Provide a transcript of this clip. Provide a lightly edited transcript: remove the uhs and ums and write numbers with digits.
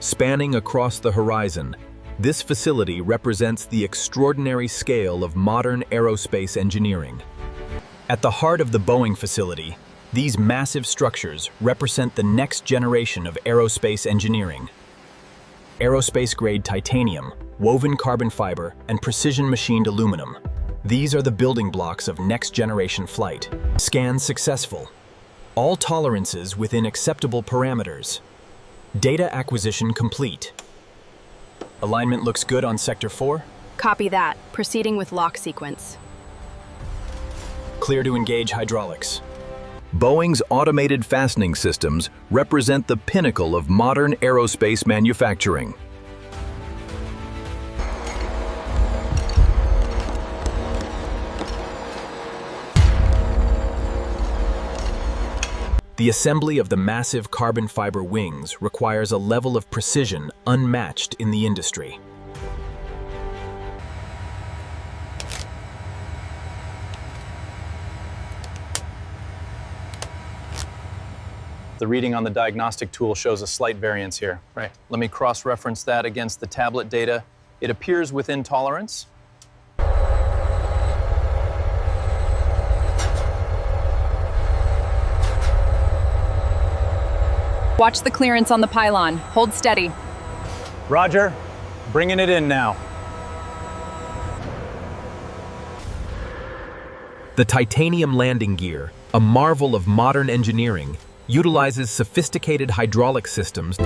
spanning across the horizon. This facility represents the extraordinary scale of modern aerospace engineering. At the heart of the Boeing facility, these massive structures represent the next generation of aerospace engineering. Aerospace-grade titanium, woven carbon fiber, and precision-machined aluminum. These are the building blocks of next-generation flight. Scan successful. All tolerances within acceptable parameters. Data acquisition complete. Alignment looks good on Sector 4. Copy that. Proceeding with lock sequence. Clear to engage hydraulics. Boeing's automated fastening systems represent the pinnacle of modern aerospace manufacturing. The assembly of the massive carbon fiber wings requires a level of precision unmatched in the industry. The reading on the diagnostic tool shows a slight variance here. Right. Let me cross-reference that against the tablet data. It appears within tolerance. Watch the clearance on the pylon. Hold steady. Roger. Bringing it in now. The titanium landing gear, a marvel of modern engineering, utilizes sophisticated hydraulic systems